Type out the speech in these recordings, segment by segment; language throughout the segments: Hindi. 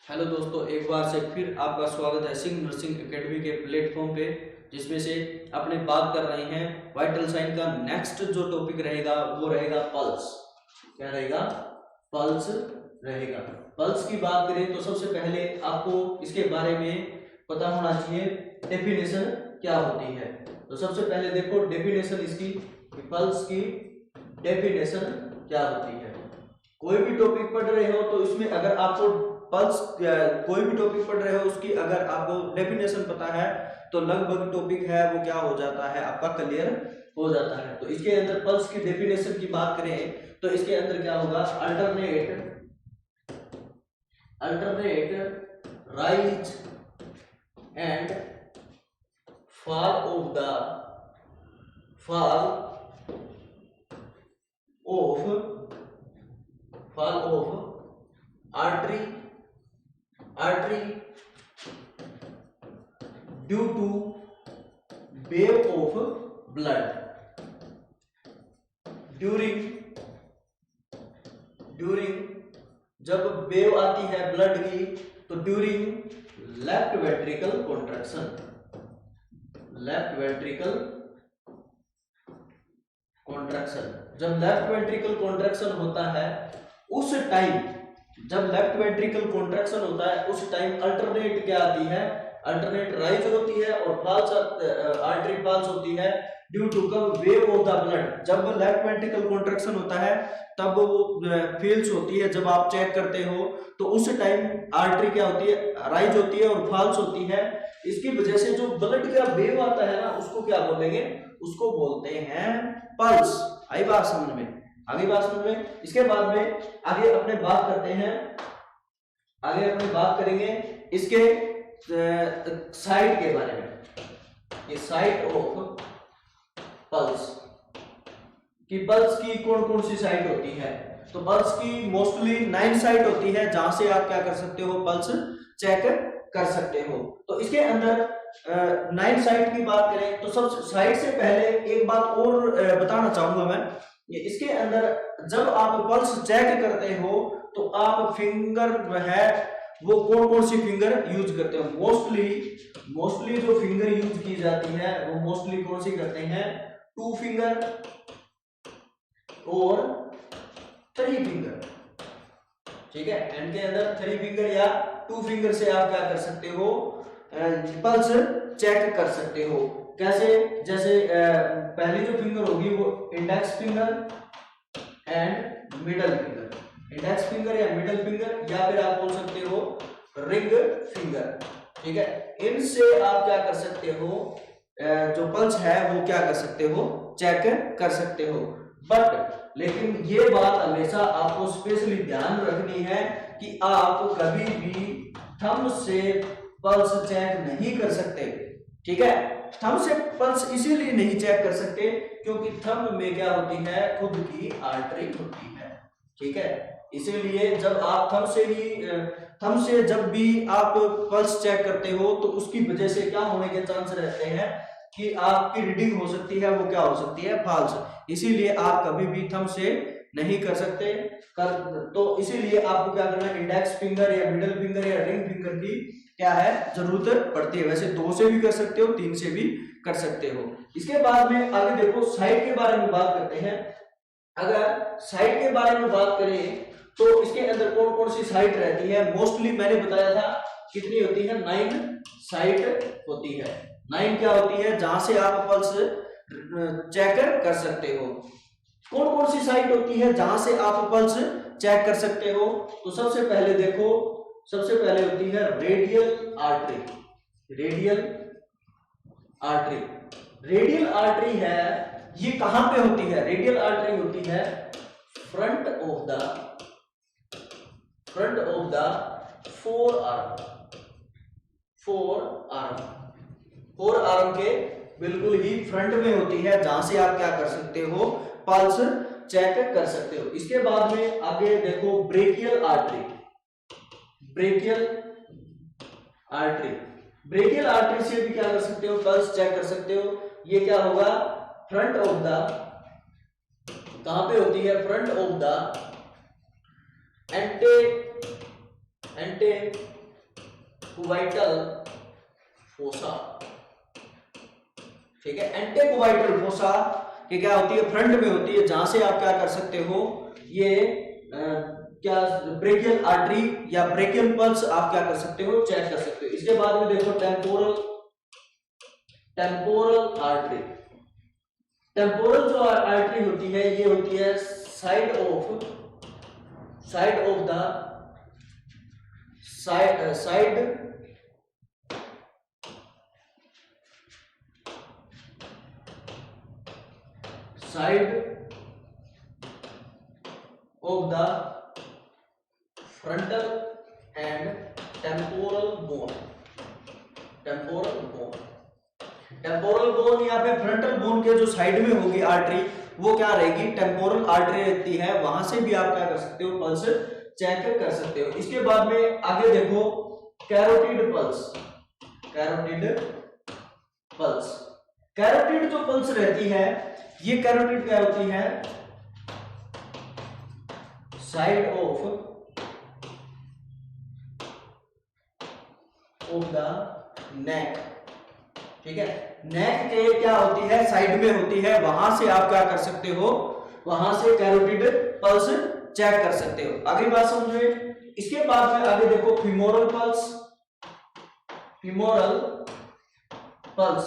हेलो दोस्तों, एक बार से फिर आपका स्वागत है सिंह नर्सिंग एकेडमी के प्लेटफॉर्म पे, जिसमें से अपने बात कर रहे हैं वाइटल साइन का। नेक्स्ट जो टॉपिक रहेगा वो रहेगा पल्स। क्या रहेगा? पल्स रहेगा। पल्स की बात करें तो सबसे पहले आपको इसके बारे में पता होना चाहिए डेफिनेशन क्या होती है। तो सबसे पहले देखो डेफिनेशन इसकी, पल्स की डेफिनेशन क्या होती है। कोई भी टॉपिक पढ़ रहे हो तो इसमें अगर आपको पल्स कोई भी टॉपिक पढ़ रहे हो उसकी अगर आपको डेफिनेशन पता है तो लगभग टॉपिक है वो क्या हो जाता है, आपका क्लियर हो जाता है। तो इसके अंदर पल्स की डेफिनेशन की बात करें तो इसके अंदर क्या होगा, alternate rise and fall of artery due to wave of blood during जब वेव आती है ब्लड की तो ड्यूरिंग लेफ्ट वेंट्रिकल कॉन्ट्रैक्शन। जब लेफ्ट वेंट्रिकल कॉन्ट्रैक्शन होता है उस टाइम, जब लेफ्ट वेंट्रिकल कॉन्ट्रैक्शन होता है उस टाइम अल्टरनेट क्या आती है, अल्टरनेट राइज होती है और फॉल्स आर्टरी फॉल्स होती है ड्यू टू कब वेव ऑफ द ब्लड। जब लेफ्ट वेंट्रिकल कॉन्ट्रैक्शन होता है तब वो फील्स होती है, जब आप चेक करते हो तो उस टाइम आर्टरी क्या होती है, राइज होती है और फॉल्स होती है। इसकी वजह से जो ब्लड का वेव आता है ना उसको क्या बोलेंगे, उसको बोलते हैं पल्स। आई बात समझ में? आगे बात समझ में। इसके बाद में आगे अपने बात करते हैं, आगे अपने बात करेंगे इसके साइड के बारे में। ये साइड ऑफ पल्स कि पल्स की कौन कौन सी साइड होती है। तो पल्स की मोस्टली 9 साइड होती है जहां से आप क्या कर सकते हो, पल्स चेक कर सकते हो। तो इसके अंदर 9 साइड की बात करें तो सब साइड से पहले एक बात और बताना चाहूंगा मैं। इसके अंदर जब आप पल्स चेक करते हो तो आप फिंगर है वो कौन कौन सी फिंगर यूज करते हो। मोस्टली जो फिंगर यूज की जाती है वो मोस्टली कौन सी करते हैं, 2 फिंगर और 3 फिंगर। ठीक है, एंड के अंदर 3 फिंगर या 2 फिंगर से आप क्या कर सकते हो, पल्स चेक कर सकते हो। कैसे? जैसे पहली जो फिंगर होगी वो index finger and middle finger, index finger या मिडल फिंगर, या फिर आप बोल सकते हो रिंग फिंगर। ठीक है, इनसे आप क्या कर सकते हो, जो पल्स है वो क्या कर सकते हो, चेक कर सकते हो। बट लेकिन ये बात हमेशा आपको स्पेशली ध्यान रखनी है कि आप कभी भी थंब से पल्स चेक नहीं कर सकते। ठीक है, थंब से पल्स इसीलिए नहीं चेक कर सकते क्योंकि थंब में क्या होती है, खुद की आर्टरी होती है। ठीक है, इसीलिए जब आप थंब से जब भी आप पल्स चेक करते हो तो उसकी वजह से क्या होने के चांस रहते हैं कि आपकी रीडिंग हो सकती है वो क्या हो सकती है, फॉल्स। इसीलिए आप कभी भी थंब से नहीं कर सकते तो इसीलिए आपको क्या करना है, इंडेक्स फिंगर या मिडल फिंगर या रिंग फिंगर की क्या है, जरूरत पड़ती है। वैसे 2 से भी कर सकते हो, 3 से भी कर सकते हो। इसके बाद में आगे देखो साइड के बारे में बात करते हैं। अगर साइड के बारे में बात करें तो इसके अंदर कौन कौन सी साइड रहती है। मोस्टली मैंने बताया था कितनी होती है, 9 साइड होती है। 9 क्या होती है जहां से आप पल्स चेक कर सकते हो। कौन कौन सी साइड होती है जहां से आप पल्स चेक कर सकते हो। तो सबसे पहले देखो, सबसे पहले होती है रेडियल आर्टरी। रेडियल आर्टरी है, ये कहां पे होती है, रेडियल आर्टरी होती है front of the four arm के बिल्कुल ही फ्रंट में होती है जहां से आप क्या कर सकते हो, पल्स चेक कर सकते हो। इसके बाद में आगे देखो ब्रेकियल आर्टरी। ब्रेकियल आर्टरी से भी क्या कर सकते हो, पल्स चेक कर सकते हो। ये क्या होगा, फ्रंट ऑफ द, कहां पे होती है, फ्रंट ऑफ द एंटेकुबाइटल फोसा, ठीक है। एंटेकुबाइटल फोसा कि क्या होती है, फ्रंट में होती है, जहां से आप क्या कर सकते हो, ये क्या ब्रेकियल आर्टरी या ब्रेकियल पल्स आप क्या कर सकते हो, चेक कर सकते हो। इसके बाद में देखो टेम्पोरल आर्टरी। टेम्पोरल जो आर्टरी होती है, ये होती है side of the frontal and temporal bone. Temporal bone या फिर फ्रंटल बोन के जो साइड में होगी आर्टरी, वो क्या रहेगी, टेम्पोरल आर्टरी रहती है, वहां से भी आप क्या कर सकते हो, पल्स चेक कर सकते हो। इसके बाद में आगे देखो कैरोटिड जो पल्स रहती है, ये कैरोटिड क्या होती है, साइड ऑफ द नेक, ठीक है। नेक के क्या होती है, साइड में होती है, वहां से आप क्या कर सकते हो, वहां से कैरोटिड पल्स चेक कर सकते हो। अगली बात समझिए। इसके बाद में आगे देखो फीमोरल पल्स,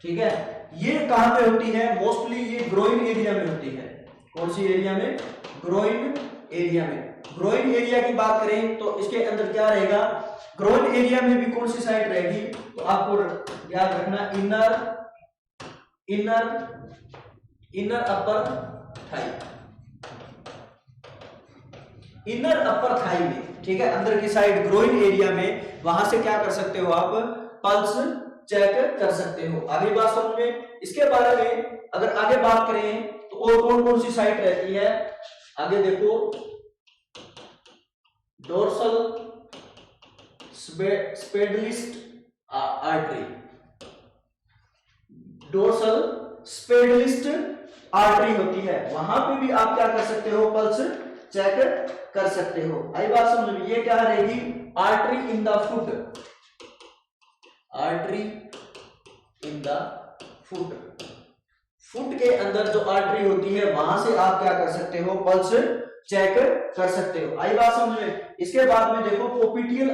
ठीक है। ये कहां पे होती है, मोस्टली ये ग्रोइन एरिया में होती है। कौन सी एरिया में, ग्रोइन एरिया में। ग्रोइन एरिया की बात करें तो इसके अंदर क्या रहेगा, ग्रोइन एरिया में भी कौन सी साइड रहेगी, तो आपको याद रखना इनर अपर थाई में, ठीक है, अंदर की साइड ग्रोइन एरिया में, वहां से क्या कर सकते हो, आप पल्स चेक कर सकते हो। आगे बात समझिए। इसके बारे में अगर आगे बात करें तो और कौन कौन सी साइट रहती है, आगे देखो डोर्सल स्पेडलिस्ट आर्टरी होती है, वहां पे भी आप क्या कर सकते हो, पल्स चेक कर सकते हो। आई बात समझ में, ये क्या रहेगी, आर्टरी इन द फुट के अंदर जो आर्टरी होती है, वहां से आप क्या कर सकते हो, पल्स चेक कर सकते हो। आई बात समझ में। इसके बाद में देखो पोपिटियल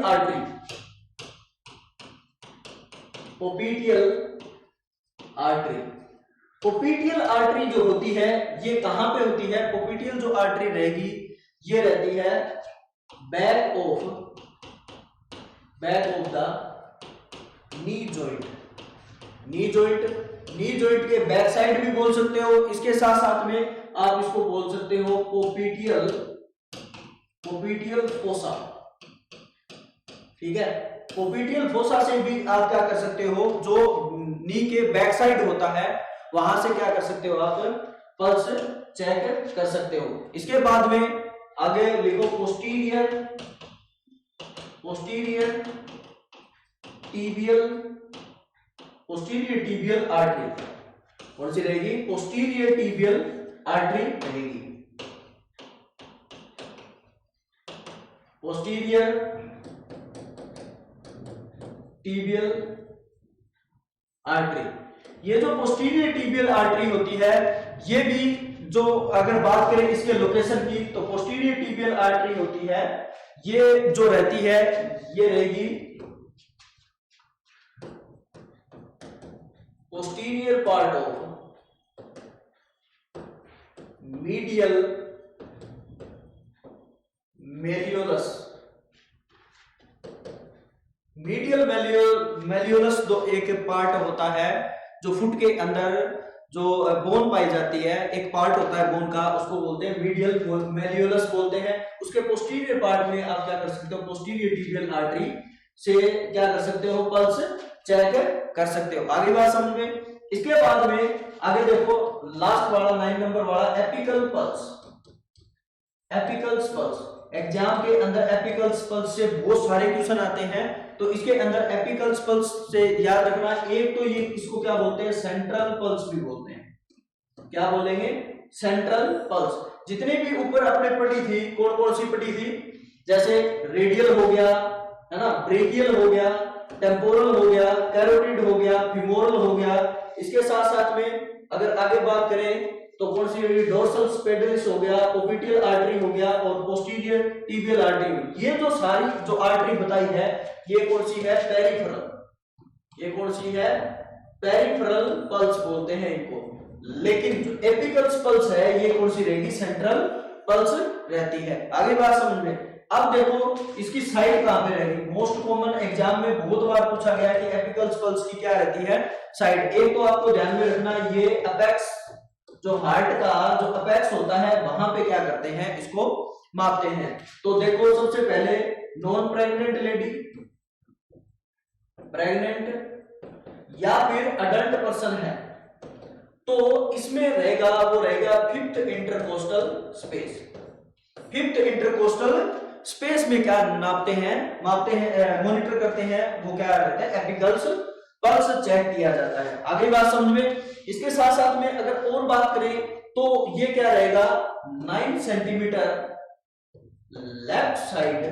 आर्टरी जो होती है, ये कहां पे होती है, पोपिटियल जो आर्टरी रहेगी, ये रहती है back of the knee joint के बैक साइड भी बोल सकते हो। इसके साथ साथ में आप इसको बोल सकते हो पोपिटियल फोसा, ठीक है। पोपिटियल फोसा से भी आप क्या कर सकते हो, जो नी के बैक साइड होता है, वहां से क्या कर सकते हो, आप पल्स चेक कर सकते हो। इसके बाद में आगे लिखो पोस्टीरियर टीबियल आर्टरी। कौन सी रहेगी, पोस्टीरियर टीबियल आर्टरी रहेगी। पोस्टीरियर टीबियल आर्टरी, ये जो पोस्टीरियर टीबियल आर्टरी होती है, ये भी जो अगर बात करें इसके लोकेशन की, तो पोस्टीरियर टीबियल आर्टरी होती है, ये जो रहती है, ये रहेगी posterior part of medial मेलियोलस दो एक पार्ट होता है, जो फुट के अंदर जो बोन पाई जाती है, एक पार्ट होता है बोन का, उसको बोलते हैं मीडियल मेलियोलस बोलते हैं। उसके पोस्टीरियर पार्ट में आप क्या कर सकते हो, पोस्टीरियर टीबियल आर्टरी से क्या कर सकते हो, पल्स चेक कर सकते हो। आगे बात समझ में। इसके बाद में आगे देखो लास्ट वाला 9 नंबर वाला एपिकल पल्स। एग्जाम के अंदर एपिकल्स पल्स से बहुत सारे क्वेश्चन आते हैं, तो इसके अंदर एपिकल्स पल्स से याद रखना, एक तो ये इसको क्या बोलते हैं, सेंट्रल पल्स भी बोलते हैं। क्या बोलेंगे, सेंट्रल पल्स। जितने भी ऊपर अपने पढ़ी थी, कौन कौन सी पढ़ी थी, जैसे रेडियल हो गया, है ना, ब्रेकियल हो गया, टेम्पोरल हो गया, कैरोटिड हो गया, फीमोरल हो गया। इसके साथ साथ में अगर आगे बात करें तो कौन सी होगी, डोर्सल स्पेडिलिस हो गया, ओपिटियल आर्टरी हो गया और पोस्टीरियर टिबियल आर्टरी। ये जो सारी जो आर्टरी बताई है ये कौन सी है, पेरिफेरल। ये कौन सी है, पेरिफेरल पल्स बोलते हैं इनको। लेकिन जो एपिकल पल्स है ये कौन सी रहेगी, सेंट्रल पल्स रहती है। आगे बात समझ में। अब देखो इसकी साइड कहां पे रहेगी, मोस्ट कॉमन एग्जाम में बहुत बार पूछा गया कि एपिकल पल्स की क्या रहती है, साइड। एक तो आपको ध्यान में रखना, ये अपेक्स, जो हार्ट का जो अपेक्स होता है वहां पे क्या करते हैं, इसको मापते हैं। तो देखो सबसे पहले नॉन प्रेग्नेंट लेडी, प्रेग्नेंट या फिर अडल्ट पर्सन है तो इसमें रहेगा, वो रहेगा fifth intercostal space. Fifth intercostal space में क्या नापते हैं, मापते हैं, मॉनिटर करते हैं, वो क्या रहता है, एपिकल्स पल्स चेक किया जाता है। आगे बात समझ में। इसके साथ साथ में अगर और बात करें तो ये क्या रहेगा, 9 centimetre left side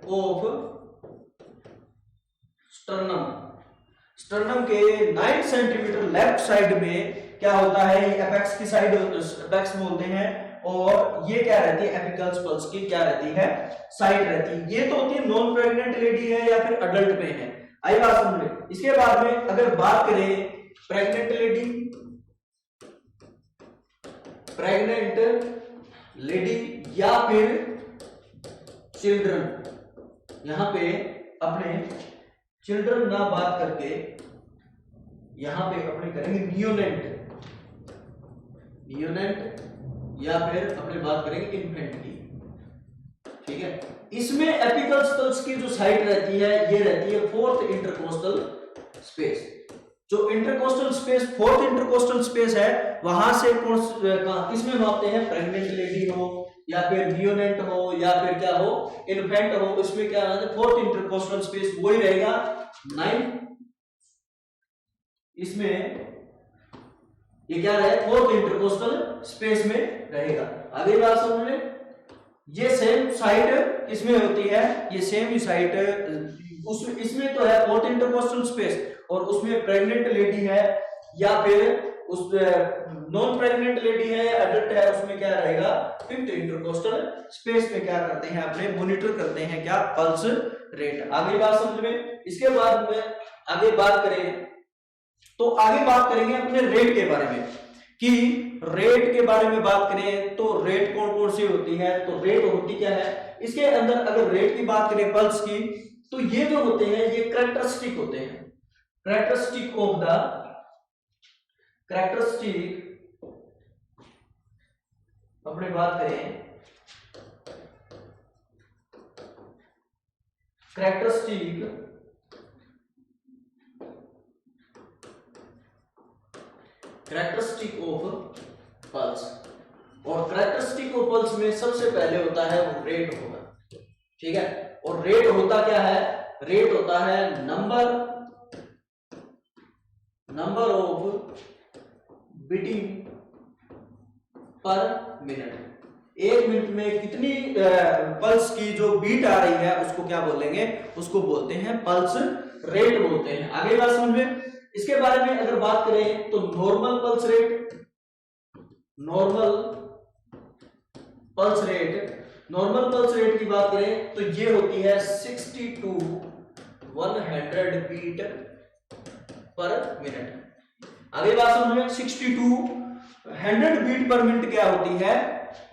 of sternum के 9 सेंटीमीटर लेफ्ट साइड में क्या होता है, एपेक्स की साइड, एपेक्स बोलते हैं। और ये क्या रहती है, एपिकल्स पल्स की क्या रहती है, साइड रहती है। ये तो होती है नॉन प्रेग्नेंट लेडी है या फिर अडल्ट में है। आई बात समझ में। इसके बाद में अगर बात करें प्रेग्नेंट लेडी या फिर चिल्ड्रन, यहां पे अपने चिल्ड्रन ना बात करके यहां पे अपने करेंगे नियोनेट या फिर अपने बात करेंगे इन्फेंट की, ठीक है। इसमें एपिकल्स पल्स की जो साइड रहती है ये रहती है फोर्थ इंटरकोस्टल स्पेस। जो intercostal space, fourth intercostal space है, वहां से किसमें मापते हैं, प्रेग्नेंट लेडी हो या फिर नियोनेट हो या फिर क्या हो, इन्फेंट हो, इसमें क्या रहता है, फोर्थ इंटरकोस्टल स्पेस वही रहेगा 9। इसमें ये क्या रहे, फोर्थ इंटरकोस्टल स्पेस में रहेगा। आगे बात समझ में। ये सेम साइट इसमें होती है, ये सेम ही साइट इसमें तो है फोर्थ इंटरकोस्टल स्पेस, और उसमें प्रेग्नेंट लेडी है या फिर उस नॉन प्रेग्नेंट लेडी है या अडल्ट है, उसमें क्या रहेगा, फिफ्थ इंटरकोस्टल स्पेस में क्या करते हैं, अपने मॉनिटर करते हैं क्या, पल्स रेट। आगे बात समझ में। इसके बाद में आगे बात करें तो आगे बात करेंगे अपने रेट के बारे में, कि रेट के बारे में बात करें तो रेट कौन कौन सी होती है। तो रेट होती क्या है, इसके अंदर अगर रेट की बात करें पल्स की, तो ये जो होते हैं ये कैरेक्टरिस्टिक होते हैं, कैरेक्टरिस्टिक अपने बात करें कैरेक्टरिस्टिक ऑफ पल्स। और कैरेक्टरिस्टिक ऑफ पल्स में सबसे पहले होता है वो रेट होगा, ठीक है। और रेट होता क्या है, रेट होता है नंबर ऑफ बीटिंग पर मिनट। एक मिनट में कितनी पल्स की जो बीट आ रही है उसको क्या बोलेंगे, उसको बोलते हैं पल्स रेट बोलते हैं। आगे बात समझ में। इसके बारे में अगर बात करें तो नॉर्मल पल्स रेट की बात करें तो ये होती है 60 to 100 बीट पर मिनट। आगे बात समझ में। 60 to 100 बीट पर मिनट क्या होती है,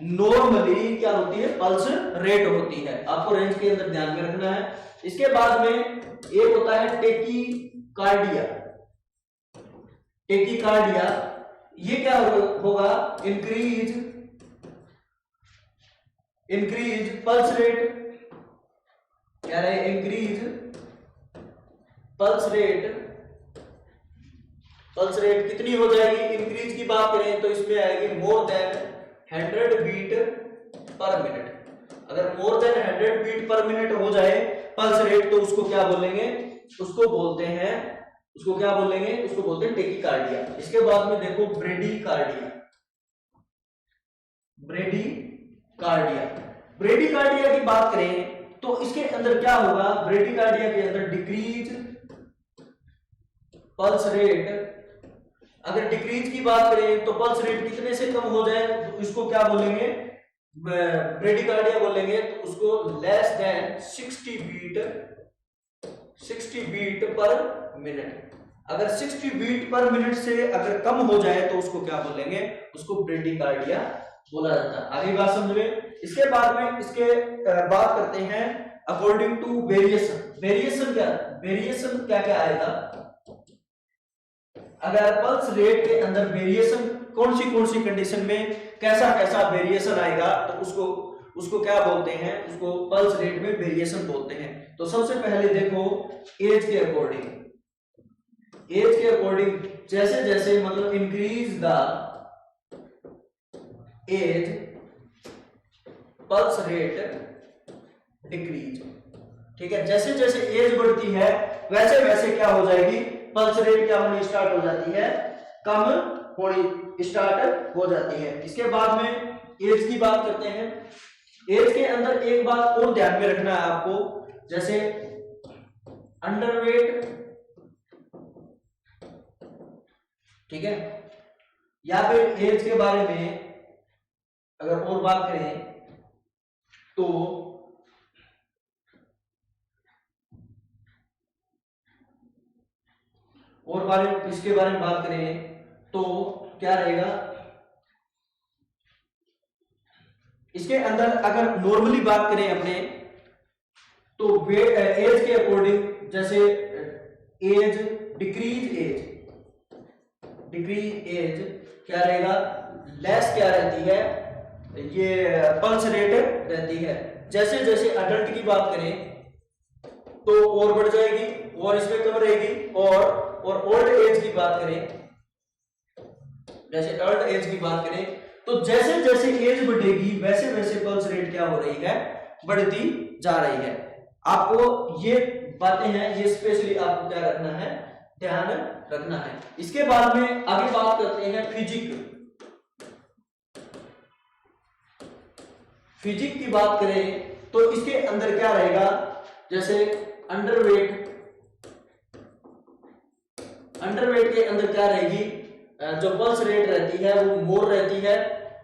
नॉर्मली क्या होती है, पल्स रेट होती है। आपको रेंज के अंदर ध्यान में रखना है। इसके बाद में एक होता है टेकीकार्डिया। ये क्या होगा, इंक्रीज पल्स रेट, क्या रहे, इंक्रीज पल्स रेट कितनी हो जाएगी, इंक्रीज की बात करें तो इसमें आएगी more than 100 beat per minute. अगर more than 100 beat per minute हो जाए पल्स रेट तो उसको क्या बोलेंगे, उसको बोलते हैं टेकीकार्डिया। इसके बाद में देखो ब्रेडीकार्डिया। कार्डिया। ब्रेडिकार्डिया की बात करें तो इसके अंदर क्या होगा, ब्रेडिकार्डिया के अंदर डिक्रीज पल्स रेट। अगर डिक्रीज की बात करें तो पल्स रेट कितने से कम हो जाए तो इसको क्या बोलेंगे, ब्रेडिकार्डिया बोलेंगे। तो उसको less than 60 beat per minute. अगर 60 बीट पर मिनट से अगर कम हो जाए तो उसको क्या बोलेंगे, उसको ब्रेडिकार्डिया बोला जाता है। आगे बात समझ में। इसके बाद में इसके बात करते हैं अकॉर्डिंग टू वेरिएशन। वेरिएशन क्या क्या आएगा, अगर पल्स रेट के अंदर वेरिएशन कौन सी कंडीशन में कैसा वेरिएशन आएगा तो उसको क्या बोलते हैं, उसको पल्स रेट में वेरिएशन बोलते हैं। तो सबसे पहले देखो एज के अकॉर्डिंग जैसे जैसे मतलब increase the age pulse rate decrease. ठीक है, जैसे जैसे एज बढ़ती है वैसे वैसे क्या हो जाएगी, पल्स रेट क्या होनी स्टार्ट हो जाती है, कम होनी स्टार्ट हो जाती है। इसके बाद में एज की बात करते हैं। एज के अंदर एक बात और ध्यान में रखना है आपको, जैसे अंडरवेट, ठीक है, या फिर एज के बारे में अगर और बात करें तो इसके बारे में बात करें तो क्या रहेगा, इसके अंदर अगर नॉर्मली बात करें अपने तो एज के अकॉर्डिंग जैसे एज डिक्रीज एज क्या रहेगा, लेस क्या रहती है, ये पल्स रेट रहती है। जैसे जैसे अडल्ट की बात करें तो और बढ़ जाएगी और इसमें कम रहेगी। और ओल्ड एज की बात करें, जैसे ओल्ड एज की बात करें तो जैसे जैसे एज बढ़ेगी वैसे वैसे पल्स रेट क्या हो रही है, बढ़ती जा रही है। आपको ये बातें हैं, ये स्पेशली आपको क्या रखना है, ध्यान रखना है। इसके बाद में आगे बात करते हैं फिजिक की बात करें तो इसके अंदर क्या रहेगा, जैसे अंडरवेट के अंदर क्या रहेगी, जो पल्स रेट रहती है वो मोर रहती है,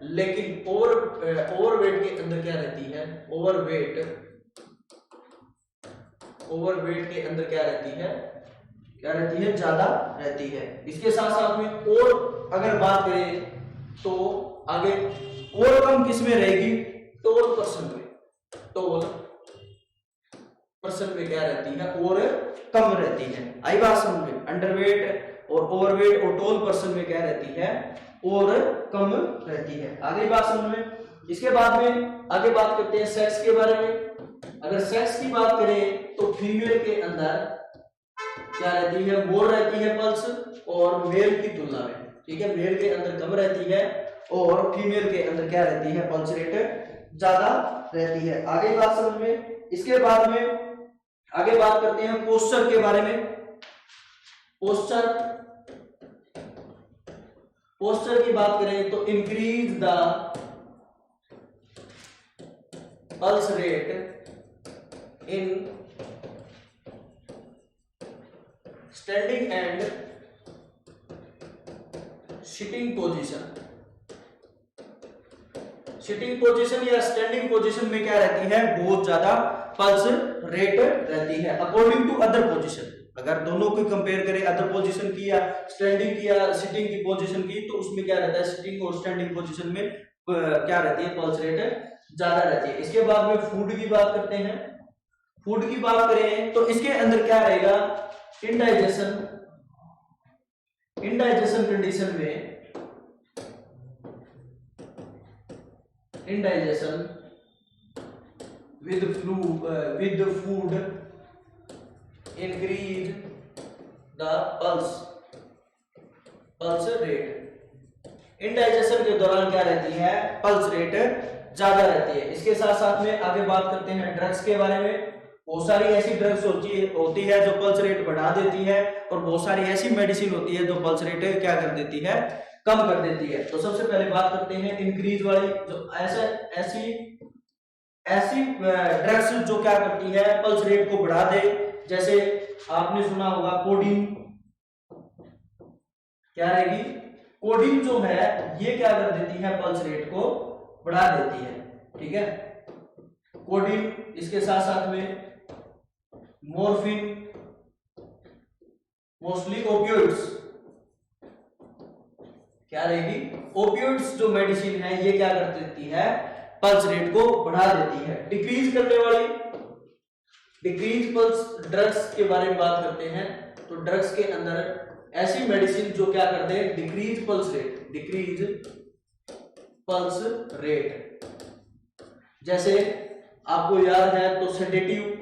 लेकिन ओवरवेट के अंदर क्या रहती है, ओवरवेट के अंदर क्या रहती है, ज्यादा रहती है। इसके साथ साथ में और अगर बात करें तो आगे और कम किस में रहेगी, टोल पर्सन में क्या रहती है, और कम रहती है। आई बात समझ में, अंडरवेट और ओवरवेट और टोल पर्सन में क्या रहती है, और कम रहती है। आगे बात समझ में। इसके बाद में आगे बात करते हैं सेक्स के बारे में। अगर सेक्स की बात करें तो फीमेल के अंदर क्या रहती है, मोर रहती है पल्स, और मेल की तुलना में, ठीक है, मेल के अंदर कम रहती है और फीमेल के अंदर क्या रहती है, पल्स रेट ज्यादा रहती है। आगे बात समझ में। इसके बाद में आगे बात करते हैं पोस्चर के बारे में। पोस्चर की बात करें तो increase the pulse rate in standing and sitting position या स्टैंडिंग पोजीशन में क्या रहती है, बहुत ज्यादा पल्स रेट रहती है अकॉर्डिंग टू अदर पोजीशन। अगर दोनों को कंपेयर करें, अदर पोजीशन की या स्टैंडिंग की या सिटिंग की पोजीशन की, तो उसमें क्या रहता है, सिटिंग और स्टैंडिंग पोजीशन में क्या रहती है, पल्स रेट ज्यादा रहती है। इसके बाद में फूड की बात करते हैं। फूड की बात करें तो इसके अंदर क्या रहेगा, इनडाइजेशन कंडीशन में indigestion with food increase the pulse rate। indigestion के दौरान क्या रहती है, पल्स रेट ज्यादा रहती है। इसके साथ साथ में आगे बात करते हैं ड्रग्स के बारे में। बहुत सारी ऐसी ड्रग्स होती है जो पल्स रेट बढ़ा देती है, और बहुत सारी ऐसी मेडिसिन होती है जो पल्स रेट क्या कर देती है, कम कर देती है। तो सबसे पहले बात करते हैं इंक्रीज वाली, जो ऐसी ड्रग्स जो क्या करती है पल्स रेट को बढ़ा दे। जैसे आपने सुना होगा कोडीन, क्या रहेगी, कोडीन जो है ये क्या कर देती है पल्स रेट को बढ़ा देती है, ठीक है, कोडीन। इसके साथ साथ में मॉर्फिन, मोस्टली ओपियोइड्स, क्या रहेगी, ओपियोइड्स जो मेडिसिन है ये क्या कर देती है पल्स रेट को बढ़ा देती है। डिक्रीज करने वाली, डिक्रीज पल्स ड्रग्स के बारे में बात करते हैं। तो ड्रग्स के अंदर ऐसी मेडिसिन जो क्या करते हैं decrease pulse rate, decrease pulse rate. जैसे आपको याद है तो सेडेटिव,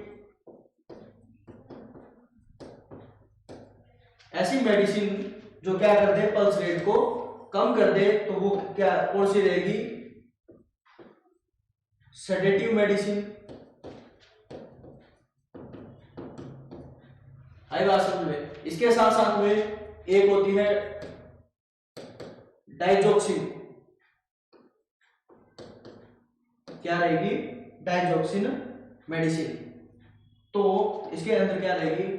ऐसी मेडिसिन जो क्या कर दे पल्स रेट को कम कर दे, तो वो क्या कौन सी रहेगी, सेडेटिव मेडिसिन। आई बात समझ में। इसके साथ साथ में एक होती है डाइजॉक्सिन, क्या रहेगी, डाइजॉक्सिन मेडिसिन। तो इसके अंदर क्या रहेगी,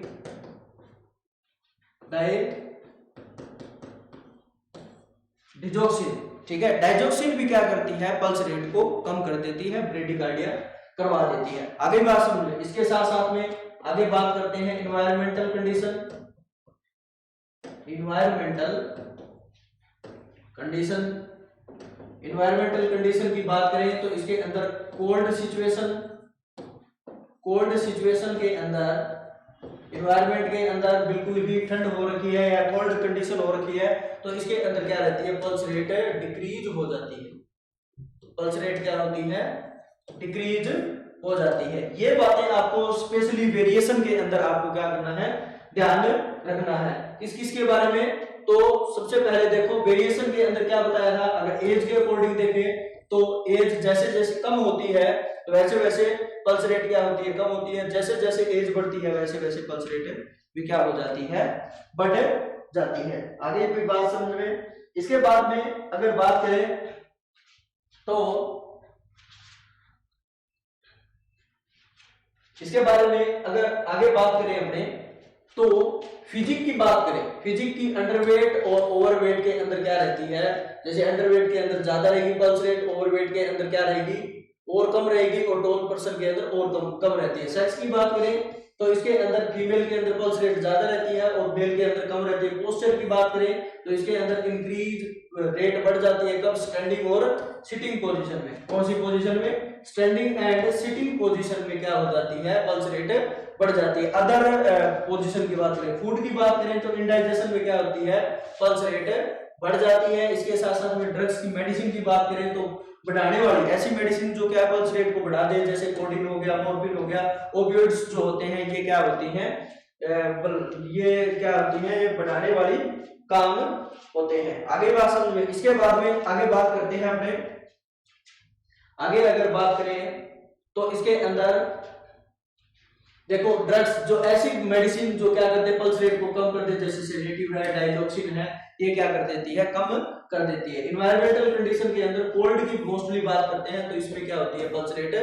डिजॉक्सिन, ठीक है। डाइजॉक्सिन भी क्या करती है पल्स रेट को कम कर देती है, ब्रेडिकार्डिया करवा देती है। आगे बात समझिए। इसके साथ साथ में आगे बात करते हैं environmental condition. Environmental condition, environmental condition की बात करें तो इसके अंदर कोल्ड सिचुएशन, कोल्ड सिचुएशन के अंदर, इन्वायरमेंट के अंदर बिल्कुल ही ठंड हो रखी है या कोल्ड कंडीशन हो रखी है, तो इसके अंदर क्या रहती है पल्स रेट डिक्रीज हो जाती है। पल्स रेट क्या होती है, डिक्रीज हो जाती है। ये बातें आपको स्पेशली वेरिएशन के अंदर आपको क्या करना है, ध्यान रखना है। किस किस के बारे में, तो सबसे पहले देखो वेरिएशन के अंदर क्या बताया था, अगर एज के अकॉर्डिंग देखें तो एज जैसे जैसे कम होती है तो वैसे वैसे पल्स रेट क्या होती है, कम होती है। जैसे जैसे एज बढ़ती है वैसे वैसे पल्स रेट भी क्या हो जाती है, बढ़ जाती है। आगे कोई बात समझ में। इसके बाद में अगर बात करें तो इसके बारे में अगर आगे बात करें अपने, तो फिजिक की बात करें, फिजिक की अंडरवेट और ओवरवेट के अंदर क्या रहती है। जैसे अंडरवेट के अंदर ज्यादा रहेगी पल्स रेट, ओवरवेट के अंदर क्या रहेगी और कम रहेगी, और टॉल पर्सन के अंदर और कम रहती है। सेक्स की बात करें तो इसके अंदर फीमेल के अंदर पल्स रेट ज्यादा रहती है और मेल के अंदर कम रहती है। पोस्चर की बात करें तो इसके अंदर इंक्रीज रेट बढ़ जाती है, कब, स्टैंडिंग और सिटिंग पोजीशन में। कौन सी पोजीशन में, स्टैंडिंग एंड सिटिंग पोजीशन में क्या हो जाती है पल्स रेट बढ़ जाती है। अदर पोजीशन की बात करें, फूड की बात करें तो इंडाइजेशन में क्या होती है पल्स रेट बढ़ जाती है। इसके साथ साथ में ड्रग्स की मेडिसिन की बात करें तो बढ़ाने वाली ऐसी मेडिसिन जो क्या पल्स रेट को बढ़ा दे, जैसे कोडीन हो गया, मॉर्फिन हो गया, ओपियोइड्स जो होते हैं ये क्या होती हैं, ये क्या होती हैं, ये बढ़ाने वाली काम होते हैं। आगे बात समझ में। इसके बाद में आगे बात करते हैं अपने, आगे अगर बात करें तो इसके अंदर देखो ड्रग्स जो ऐसी मेडिसिन जो क्या करते हैं पल्स रेट को कम कर देते हैं, जैसे सेडेटिव है, डाइजॉक्सिन है, ये क्या कर देती है, कम कर देती है। इन्वायरमेंटल कंडीशन के अंदर कोल्ड की मोस्टली बात करते हैं तो इसमें क्या होती है पल्स रेट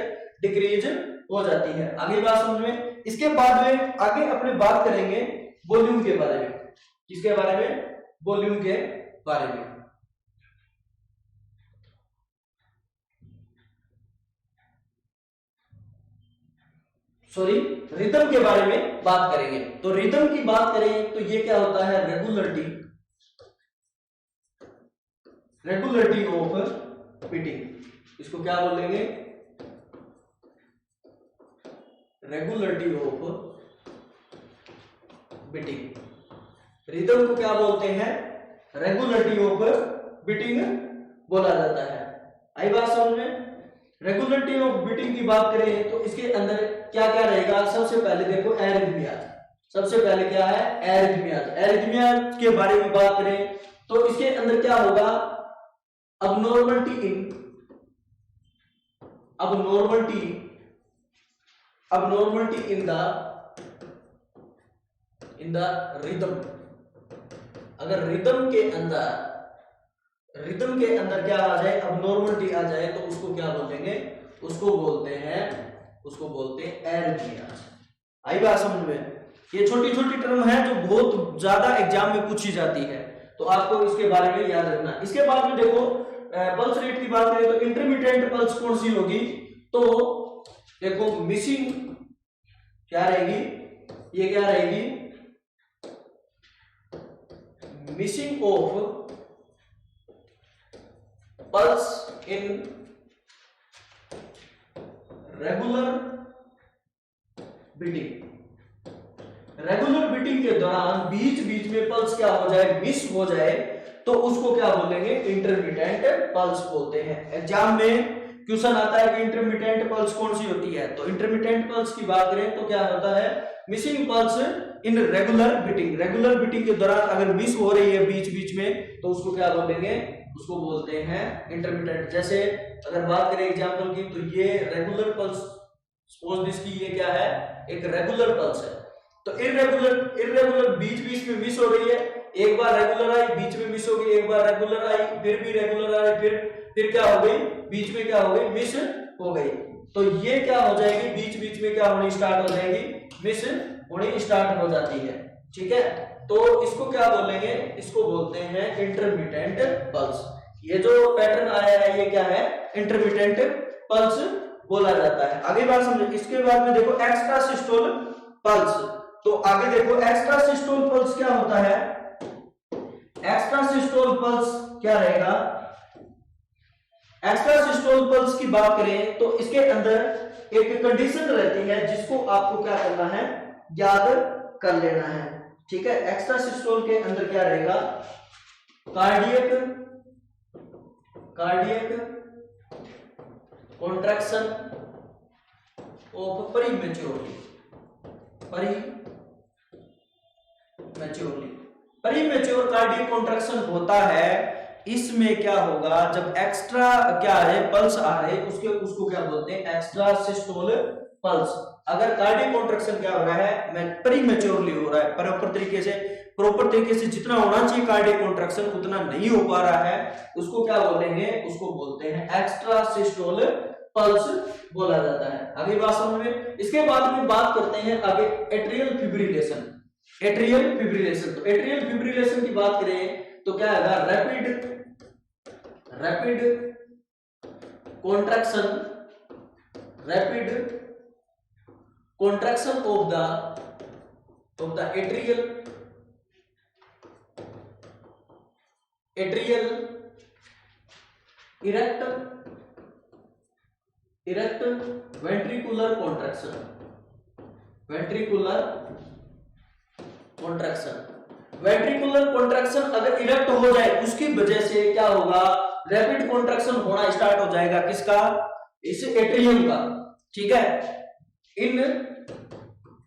डिक्रीज हो जाती है। आगे बात समझ में। इसके बाद में आगे अपने बात करेंगे वॉल्यूम के बारे में। किसके बारे में, वॉल्यूम के बारे में। सॉरी, रिदम के बारे में बात करेंगे। तो रिदम की बात करें तो ये क्या होता है, रेगुलरिटी, रेगुलरिटी ऑफ बीटिंग। इसको क्या बोलेंगे, रेगुलरिटी ऑफ बीटिंग। रिदम को क्या बोलते हैं, रेगुलरिटी ऑफ बीटिंग बोला जाता है। आई बात समझ में। रेगुलरिटी ऑफ बीटिंग की बात करें तो इसके अंदर क्या क्या रहेगा, सबसे पहले देखो एरिथमियाज। सबसे पहले क्या है, एरिथमियाज। एरिथमियाज के बारे में बात करें तो इसके अंदर क्या होगा, abnormality in the rhythm। अगर रिदम के अंदर रिदम के अंदर क्या आ जाए, अब नॉर्मलिटी आ जाए, तो उसको क्या बोलेंगे, उसको बोलते हैं एरिथमिया। आई बात समझ में? ये छोटी छोटी टर्म है जो बहुत ज्यादा एग्जाम में पूछी जाती है, तो आपको इसके बारे में याद रखना। इसके बाद में देखो पल्स रेट की बात करें तो इंटरमिटेंट पल्स कौन सी होगी, तो देखो मिसिंग क्या रहेगी, ये क्या रहेगी, missing of pulse in regular beating. Regular beating के दौरान बीच बीच में पल्स क्या हो जाए, मिस हो जाए, तो उसको क्या बोलेंगे, इंटरमिटेंट पल्स बोलते हैं। एग्जाम में क्वेश्चन आता है कि इंटरमिटेंट पल्स कौन सी होती है, तो इंटरमिटेंट पल्स की बात करें तो क्या होता है, missing pulse in regular beating. Regular beating के दौरान अगर मिस हो रही है बीच बीच में, तो उसको क्या बोलेंगे, उसको बोलते हैं इंटरमिटेंट। जैसे अगर बात करें एग्जांपल की, तो ये रेगुलर पल्स, सपोज दिस की ये क्या है, एक रेगुलर पल्स है, तो इररेगुलर बीच बीच में मिस हो रही है, एक बार रेगुलर आई, बीच में मिस हो गई, एक बार रेगुलर आई, फिर भी रेगुलर आई, फिर क्या हो गई, बीच में क्या हो गई, मिस हो गई, तो ये क्या हो जाएगी, बीच बीच में क्या होनी स्टार्ट हो जाएगी, मिस होनी स्टार्ट हो जाती है। ठीक है, तो इसको क्या बोलेंगे, इसको बोलते हैं इंटरमिटेंट पल्स। ये जो पैटर्न आया है ये क्या है, इंटरमिटेंट पल्स बोला जाता है। आगे बात समझो। इसके बाद में देखो एक्स्ट्रा सिस्टोल पल्स, तो आगे देखो एक्स्ट्रा सिस्टोल पल्स क्या होता है, एक्स्ट्रा सिस्टोल पल्स क्या रहेगा, एक्स्ट्रा सिस्टोल पल्स की बात करें तो इसके अंदर एक कंडीशन रहती है जिसको आपको क्या करना है, याद कर लेना है। ठीक है, एक्स्ट्रा सिस्टोल के अंदर क्या रहेगा, cardiac contraction of prematurely premature cardiac contraction होता है। इसमें क्या होगा, जब एक्स्ट्रा क्या है पल्स आ रहे उसको क्या बोलते हैं, एक्स्ट्रा सिस्टोल पल्स। अगर कार्डियक कॉन्ट्रैक्शन क्या हो रहा है, मैं प्रीमेच्योरली हो रहा है, प्रॉपर तरीके से जितना होना चाहिए कार्डियक कॉन्ट्रैक्शन उतना नहीं हो पा रहा है, उसको क्या बोलेंगे, उसको बोलते हैं एक्स्ट्रा सिस्टोल पल्स बोला जाता है। आगे बात समझ में। इसके बाद में बात करते हैं आगे एट्रियल फिब्रिलेशन। तो एट्रियल फिब्रिलेशन की बात करें तो क्या है, rapid contraction of the atrial erect ventricular contraction अगर इरेक्ट हो जाए उसकी वजह से क्या होगा, रैपिड कॉन्ट्रैक्शन होना स्टार्ट हो जाएगा, किसका, इस एट्रियम का। ठीक है, इन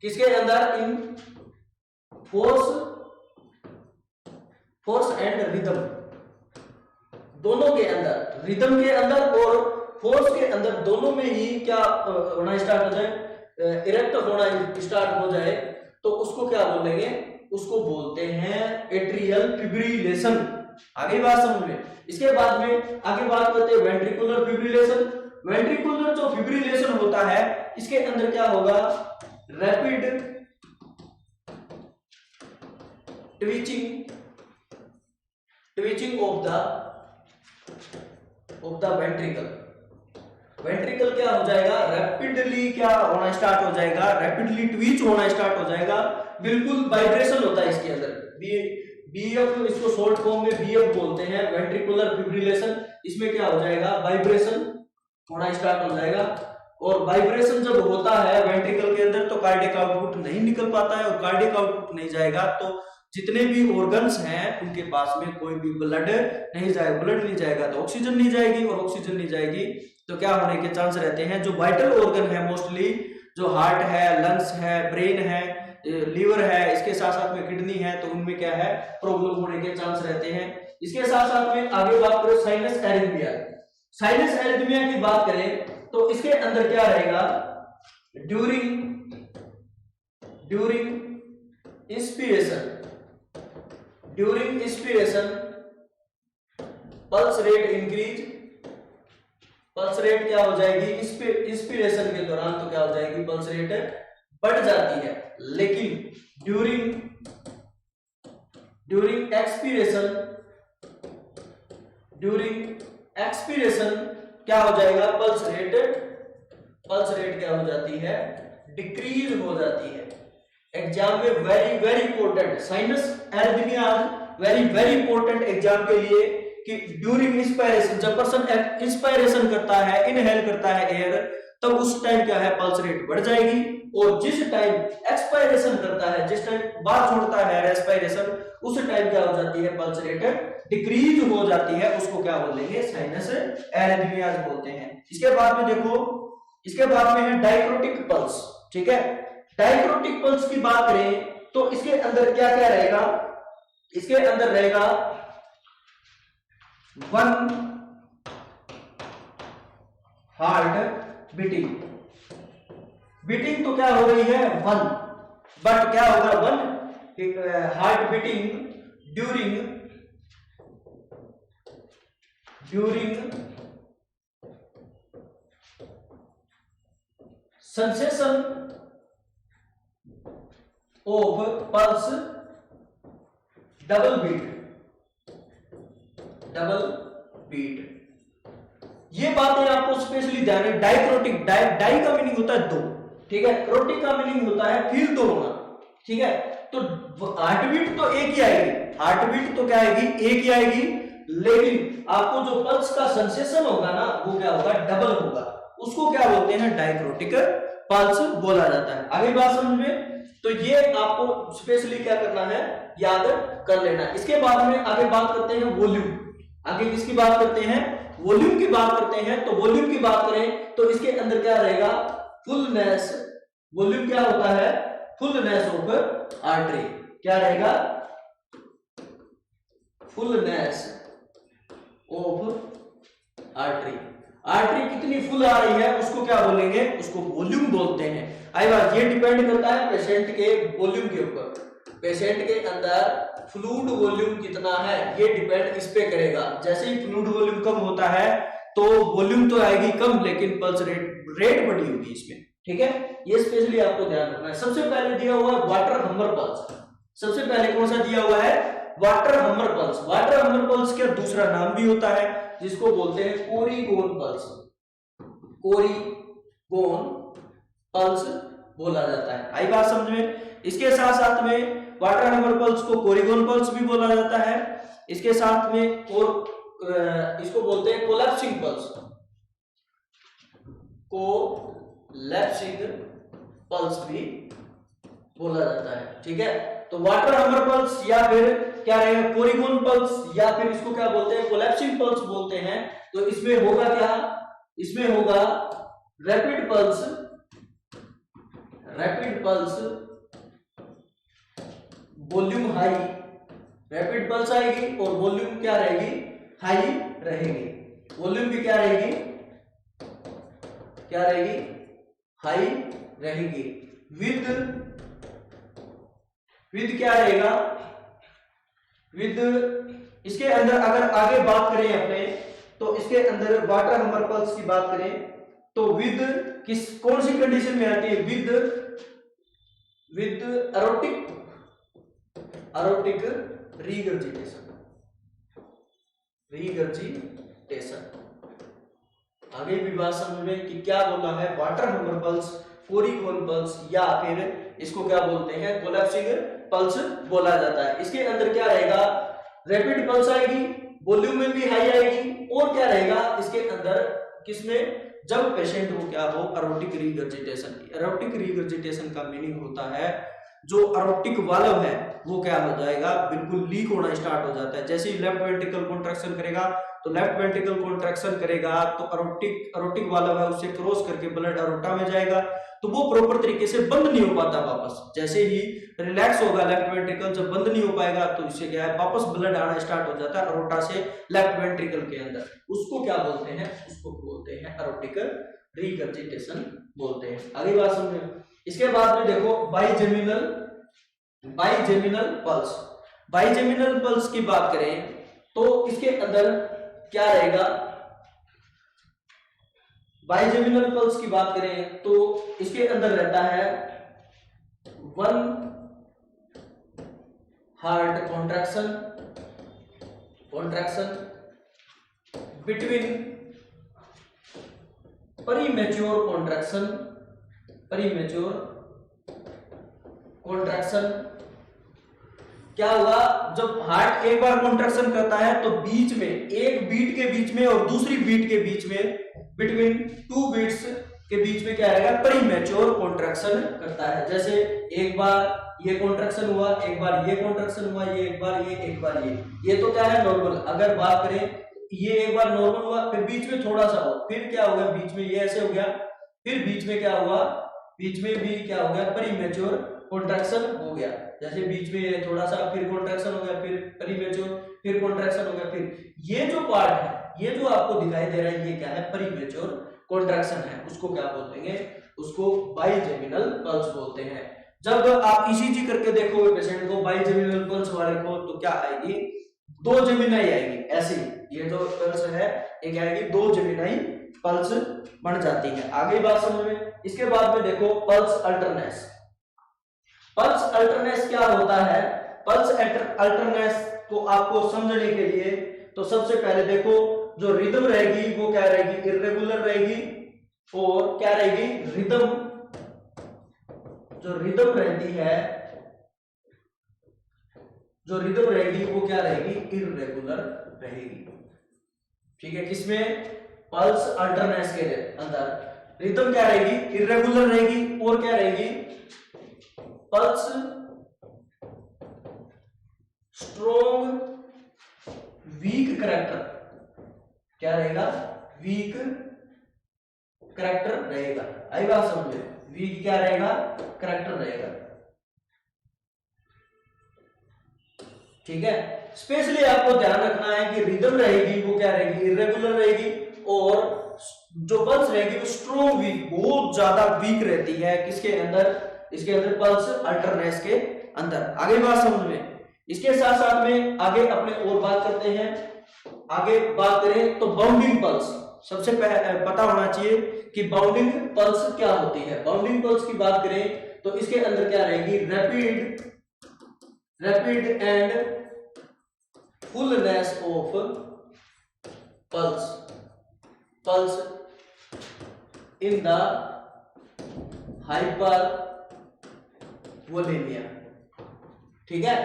किसके अंदर, इन फोर्स एंड रिदम, दोनों के अंदर, रिदम के अंदर और फोर्स के अंदर, दोनों में ही क्या होना स्टार्ट हो जाए, इरेक्ट होना स्टार्ट हो जाए, तो उसको क्या बोलेंगे, उसको बोलते हैं एट्रियल फिब्रिलेशन। आगे बात समझ में। इसके बाद में आगे बात करते हैं वेंट्रिकुलर फिब्रिलेशन। वेंट्रिकुलर जो फिब्रिलेशन होता है इसके अंदर क्या होगा, rapid twitching of the ventricle क्या हो जाएगा, रैपिडली क्या होना स्टार्ट हो जाएगा, रैपिडली ट्वीच होना स्टार्ट हो जाएगा, बिल्कुल वाइब्रेशन होता है इसके अंदर। बीएफ, इसको शॉर्ट फॉर्म में बीएफ बोलते हैं, वेंट्रिकुलर फिब्रिलेशन। इसमें क्या हो जाएगा, वाइब्रेशन होना स्टार्ट हो जाएगा, और वाइब्रेशन जब होता है वेंट्रिकल के अंदर तो कार्डियक आउटपुट नहीं निकल पाता है, और कार्डियक आउटपुट नहीं जाएगा तो जितने भी ऑर्गन्स हैं उनके पास में कोई भी ब्लड नहीं जाएगा, ब्लड नहीं जाएगा तो ऑक्सीजन नहीं जाएगी, और ऑक्सीजन नहीं जाएगी तो क्या होने के चांस रहते हैं, जो वाइटल ऑर्गन है मोस्टली, जो हार्ट है, लंग्स है, ब्रेन है, लीवर है, इसके साथ साथ में किडनी है, तो उनमें क्या है, प्रॉब्लम होने के चांस रहते हैं। इसके साथ साथ में आगे बात करें साइनस एरिथमिया। साइनस एरिथमिया की बात करें तो इसके अंदर क्या रहेगा, during inspiration pulse rate increase, pulse rate क्या हो जाएगी इंस्पिरेशन के दौरान, तो क्या हो जाएगी पल्स रेट बढ़ जाती है, लेकिन ड्यूरिंग एक्सपीरेशन क्या हो जाएगा पल्स रेट क्या हो जाती है डिक्रीज हो जाती है। एग्जाम में very important sinus arrhythmias very important exam के लिए कि ड्यूरिंग इंस्पायरेशन, जब पर्सन इंस्पायरेशन करता है, इनहेल करता है एयर, तब उस टाइम क्या है पल्स रेट बढ़ जाएगी, और जिस टाइम एक्सपायरेशन करता है, जिस टाइम बाहर छोड़ता है रेस्पिरेशन, उस टाइम क्या हो जाती है पल्स रेट डिक्रीज हो जाती है, उसको क्या बोलेंगे साइनस एरिथमियाज बोलते हैं। इसके बाद में देखो, इसके बाद में है डायक्रोटिक पल्स, ठीक है। डायक्रोटिक पल्स की बात करें तो इसके अंदर क्या क्या रहेगा, इसके अंदर रहेगा 1 हार्ट बीटिंग तो क्या हो रही है 1, बट क्या होगा 1 heart beating during sensation of pulse double beat. ये बातें आपको स्पेशली ध्यान है। डाइक्रोटिक, डाई का मीनिंग होता है 2, ठीक है। क्रोटिक का मीनिंग होता है फील तो होना, ठीक है। तो हार्टबीट तो एक ही आएगी, हार्टबीट तो क्या आएगी एक ही आएगी, लेकिन आपको जो पल्स का सेंसेशन होगा ना वो क्या होगा डबल होगा, उसको क्या बोलते हैं डायक्रोटिक पल्स बोला जाता है। आगे बात समझ में, तो ये आपको स्पेशली क्या करना है याद कर लेना। इसके बाद में आगे बात करते हैं वॉल्यूम। आगे किसकी बात करते हैं वॉल्यूम की बात करते हैं। तो वॉल्यूम की बात करें तो इसके अंदर क्या रहेगा फुलनेस। वॉल्यूम क्या होता है फुलनेस ऑफ आर्टरी, क्या रहेगा फुलनेस ऑफ आर्टरी। आर्टरी कितनी फुल आ रही है उसको क्या बोलेंगे, उसको वॉल्यूम बोलते हैं। आई बात ये डिपेंड करता है पेशेंट के वॉल्यूम के ऊपर। पेशेंट के अंदर फ्लूइड वॉल्यूम कितना है ये डिपेंड इस पे करेगा। जैसे ही फ्लूइड वॉल्यूम कम होता है तो वॉल्यूम तो आएगी कम, लेकिन पल्स रेट बढ़ी होगी इसमें, ठीक है। ये स्पेशली आपको ध्यान रखना है। सबसे पहले दिया हुआ है वाटर हमर पल्स। सबसे पहले कौन सा दिया हुआ है वाटर हमर पल्स। वाटर हमर पल्स का दूसरा नाम भी होता है जिसको बोलते हैं कोरिगोन पल्स। कोरिगोन पल्स बोला जाता है। आई बात समझ में। इसके साथ साथ में वाटर हमर पल्स को कोरिगोन पल्स भी बोला जाता है। इसके साथ में और इसको बोलते हैं कोलैप्सिंग पल्स। कोलैप्सिंग पल्स भी बोला जाता है, ठीक है। तो वाटर हमर पल्स या फिर क्या रहेगा कोरिगोन पल्स या फिर इसको क्या बोलते हैं कोलैप्सिंग पल्स बोलते हैं। तो इसमें होगा क्या, इसमें होगा rapid pulse volume high. Rapid pulse आएगी और वॉल्यूम क्या रहेगी हाई रहेगी। वॉल्यूम भी क्या रहेगी हाई रहेगी। विद क्या रहेगा विद इसके अंदर अगर आगे बात करें अपने तो इसके अंदर वाटर हमर पल्स की बात करें तो विद कौन सी कंडीशन में आती है विद एरोटिक रीगर्जिटेशन। आगे भी बात समझ में कि क्या बोला है वाटर हमर पल्स, कोरिगोन पल्स या फिर इसको क्या बोलते हैं कोलैप्सिंग पल्स बोला जाता है। इसके अंदर क्या रहेगा रैपिड पल्स आएगी, वॉल्यूम में भी हाई आएगी, और क्या रहेगा इसके अंदर किसमें जब पेशेंट को क्या हो एरोटिक रीगर्जिटेशन। एरोटिक रीगर्जिटेशन का मीनिंग होता है जो एरोटिक वाल्व है वो क्या हो जाएगा बिल्कुल लीक होना स्टार्ट हो जाता है। जैसे ही लेफ्ट वेंट्रिकल कॉन्ट्रैक्शन करेगा तो लेफ्ट वेंट्रिकल कॉन्ट्रैक्शन करेगा तो एरोटिक वाल्व है उससे क्रॉस करके ब्लड एरोटा में जाएगा, तो वो प्रॉपर तरीके से बंद नहीं हो पाता वापस। जैसे ही रिलैक्स होगा लेफ्ट वेंट्रिकल, जब बंद नहीं हो पाएगा तो इससे क्या है वापस ब्लड आना स्टार्ट हो जाता है एरोटा से लेफ्ट वेंट्रिकल के अंदर। उसको क्या बोलते हैं, उसको बोलते हैं एरोटिक रीगर्जिटेशन बोलते हैं। अगली बात समझो। इसके बाद में देखो बाइजेमिनल पल्स। बाइजेमिनल पल्स की बात करें तो इसके अंदर क्या रहेगा, बाइजेमिनल पल्स की बात करें तो इसके अंदर रहता है 1 heart contraction between premature contraction. क्या हुआ, जब हार्ट एक बार कॉन्ट्रैक्शन करता है तो बीच में, एक बीट के बीच में और दूसरी बीट के बीच में, बिटवीन 2 बीट्स के बीच में क्या रहेगा, प्रीमेच्योर कॉन्ट्रैक्शन करता है। जैसे एक बार ये कॉन्ट्रैक्शन हुआ, एक बार ये कॉन्ट्रैक्शन हुआ, ये एक बार ये, एक बार ये तो क्या है, नॉर्मल। अगर बात करें ये एक बार नॉर्मल हुआ, फिर बीच में थोड़ा सा हुआ, फिर क्या हो गया, बीच में ये ऐसे हो गया, फिर बीच में क्या हुआ, बीच में भी क्या हो गया, प्रीमेच्योर कॉन्ट्रैक्शन हो गया। जैसे बीच में थोड़ा सा, फिर कॉन्ट्रैक्शन हो गया, फिर प्रीमेच्योर, फिर कॉन्ट्रैक्शन हो गया, फिर ये जो पार्ट है, ये जो आपको दिखाई दे रहा है, ये क्या है, प्रीमेच्योर कॉन्ट्रैक्शन है। उसको क्या बोलते हैं, उसको बाइजेमिनल पल्स बोलते हैं। जब आप ईसीजी करके देखोगे पेशेंट को, बाइजेमिनल पल्स वाले को, तो क्या आएगी, 2 जेमिनाई आएगी। ऐसे ये जो पल्स है, ये क्या आएगी, 2 जेमिनाई पल्स बन जाती है। आगे बात समझ में। इसके बाद में देखो पल्स अल्टरनेस। पल्स अल्टरनेस क्या होता है, पल्स अल्टरनेस को आपको समझने के लिए तो सबसे पहले देखो, जो रिदम रहेगी वो क्या रहेगी, इर्रेगुलर रहेगी, और क्या रहेगी, रिदम, जो रिदम रहती है, जो रिदम रहेगी वो क्या रहेगी, इर्रेगुलर रहेगी। ठीक है, किसमें, पल्स अल्टरनेस के अंदर रिदम क्या रहेगी, इर्रेगुलर रहेगी, और क्या रहेगी, पल्स स्ट्रॉन्ग वीक करैक्टर, क्या रहेगा, वीक करैक्टर रहेगा। आई बात समझे, वीक क्या रहेगा, करैक्टर रहेगा। ठीक है, स्पेशली आपको ध्यान रखना है कि रिदम रहेगी वो क्या रहेगी, इर्रेगुलर रहेगी, और जो पल्स रहेगी वो स्ट्रॉन्ग वीक, बहुत ज्यादा वीक रहती है। किसके अंदर, इसके अंदर, पल्स अल्टरनेस के अंदर। आगे बात समझ में। इसके साथ साथ में आगे अपने और बात करते हैं। आगे बात करें तो बाउंडिंग पल्स, सबसे पता होना चाहिए कि बाउंडिंग पल्स क्या होती है। बाउंडिंग पल्स की बात करें तो इसके अंदर क्या रहेगी, rapid and fullness of pulse in the hypervolemia. ठीक है,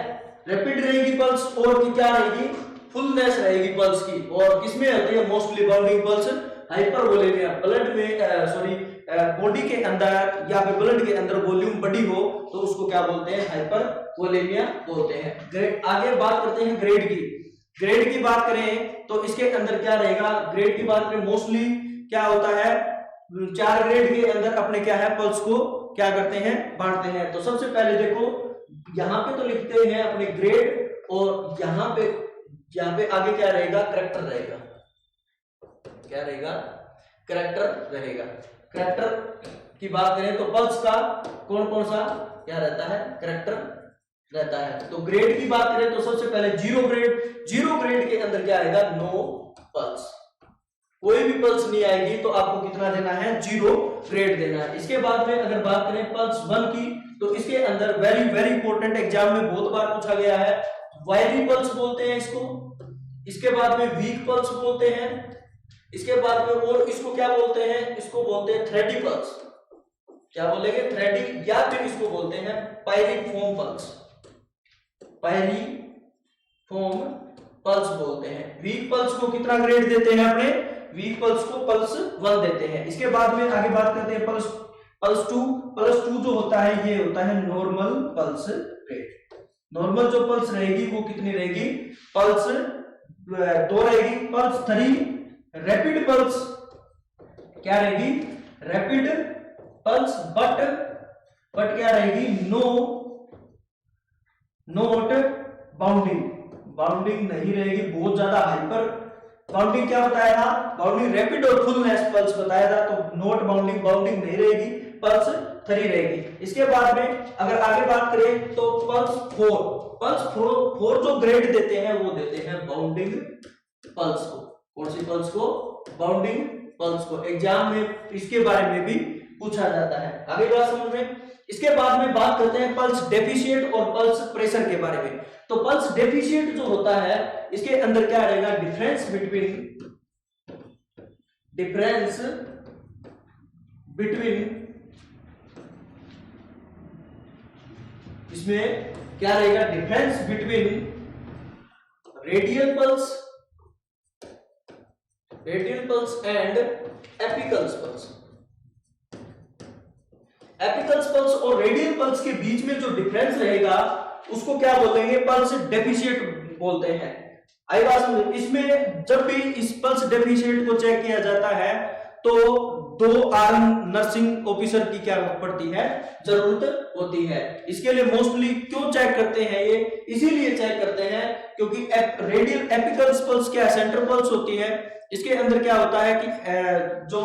रैपिड रहेगी पल्स, और क्या रहेगी, फुलनेस रहेगी पल्स की। और किसमें होती है mostly bounding pulse, hypervolaemia, blood में बॉडी के अंदर या फिर ब्लड के अंदर वॉल्यूम बड़ी हो तो उसको क्या बोलते हैं, हाइपरवोलेमिया बोलते हैं। आगे बात करते हैं ग्रेड की। ग्रेड की बात करें तो इसके अंदर क्या रहेगा, ग्रेड की बात करें मोस्टली क्या होता है, 4 ग्रेड के अंदर अपने क्या है, पल्स को क्या करते हैं, बांटते हैं। तो सबसे पहले देखो, यहाँ पे तो लिखते हैं अपने ग्रेड, और यहाँ पे आगे क्या रहेगा, करैक्टर रहेगा। क्या रहेगा, करैक्टर रहेगा। करैक्टर की बात करें तो पल्स का कौन कौन सा क्या रहता है, करैक्टर रहता है। तो ग्रेड की बात करें तो सबसे पहले 0 ग्रेड। 0 ग्रेड के अंदर क्या आएगा, नो पल्स, कोई भी पल्स नहीं आएगी। तो आपको कितना देना है, 0 ग्रेड देना है। इसके बाद में अगर बात करें पल्स 1 की, तो इसके अंदर वेरी वेरी इंपॉर्टेंट, एग्जाम में बहुत बार पूछा गया है, वायरी पल्स बोलते हैं इसको। इसके बाद में वीक पल्स बोलते हैं। इसके बाद में और इसको क्या बोलते हैं, इसको बोलते हैं थ्रेडी पल्स। क्या बोलेंगे, थ्रेडी, या फिर इसको बोलते हैं पायरिफॉर्म पल्स। पायरिफॉर्म पल्स बोलते हैं। वीक पल्स को कितना ग्रेड देते हैं अपने, वीक पल्स को पल्स 1 देते हैं। इसके बाद में आगे बात करते हैं पल्स 2। पल्स 2 जो होता है, ये होता है नॉर्मल पल्स रेट। नॉर्मल जो पल्स रहेगी वो कितनी रहेगी, पल्स 2 रहेगी। पल्स 3 रैपिड पल्स क्या रहेगी, रैपिड पल्स, बट क्या रहेगी, नॉट बाउंडिंग नहीं रहेगी, बहुत ज्यादा हाइपर बाउंडिंग क्या बताया था, बाउंडिंग रैपिड और फुलनेस पल्स बताया था। तो नॉट बाउंडिंग नहीं रहेगी, पल्स 3 रहेगी। इसके बाद में अगर आगे बात करें तो पल्स 4 जो ग्रेड देते हैं वो देते हैं बाउंडिंग पल्स को। कौन सी पल्स को? बाउंडिंग पल्स को। एग्जाम में इसके बारे में भी पूछा जाता है। आगे बात समझ में। इसके बाद में बात करते हैं पल्स डेफिशिएंट और पल्स प्रेशर के बारे में। तो पल्स डेफिशिएंट जो होता है इसके अंदर क्या रहेगा? डिफरेंस बिटवीन इसमें क्या रहेगा? Difference between radial pulse and apicals pulse. Apicals pulse और रेडियल पल्स के बीच में जो डिफरेंस रहेगा उसको क्या बोलेंगे? पल्स डेफिशिएंट बोलते हैं। आई बात समझ। इसमें जब भी इस पल्स डेफिशिएंट को चेक किया जाता है तो 2 आर्म नर्सिंग ऑफिसर की क्या पड़ती है? जरूरत होती है। इसके लिए मोस्टली क्यों चेक करते हैं? ये इसीलिए चेक करते हैं क्योंकि रेडियल एपिकल्स पल्स क्या सेंट्रल पल्स होती है। इसके अंदर क्या होता है कि जो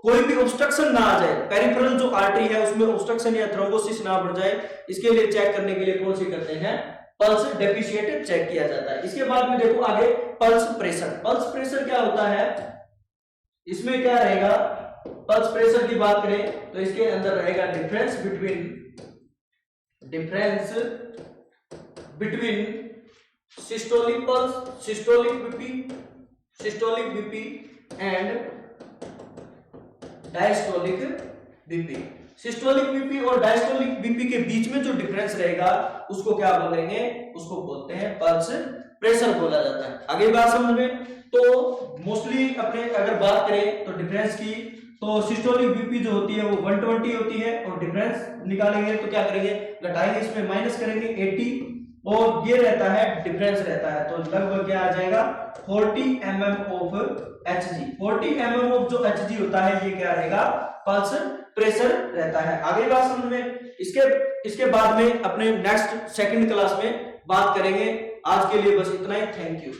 कोई भी ऑब्स्ट्रक्शन ना आ जाए, पेरिफेरल जो आर्टरी है उसमें ऑब्स्ट्रक्शन या थ्रोम्बोसिस ना बढ़ जाए, इसके लिए चेक करने के लिए कौन सी करते हैं? पल्स डेफिशिएंट चेक किया जाता है। इसके बाद में देखो आगे पल्स प्रेशर। पल्स प्रेशर क्या होता है? इसमें क्या रहेगा? पल्स प्रेशर की बात करें तो इसके अंदर रहेगा difference between systolic pulse, systolic BP and diastolic BP. Systolic BP और डायस्टोलिक बीपी के बीच में जो डिफरेंस रहेगा उसको क्या बोलेंगे? उसको बोलते हैं पल्स प्रेशर बोला जाता है। आगे बात समझ में। तो मोस्टली अपने अगर बात करें तो डिफरेंस की, तो सिस्टोलिक बीपी जो होती है वो 120 होती है और डिफरेंस निकालेंगे तो क्या करेंगे? घटाएंगे, इसमें माइनस करेंगे 80 और ये रहता है डिफरेंस रहता है तो लगभग क्या आ जाएगा? 40 mm of Hg। 40 mm of जो Hg होता है ये क्या रहेगा? पल्स प्रेशर रहता है। आगे बात समझ में। इसके बाद में अपने नेक्स्ट सेकंड क्लास में बात करेंगे। आज के लिए बस इतना ही। Thank you.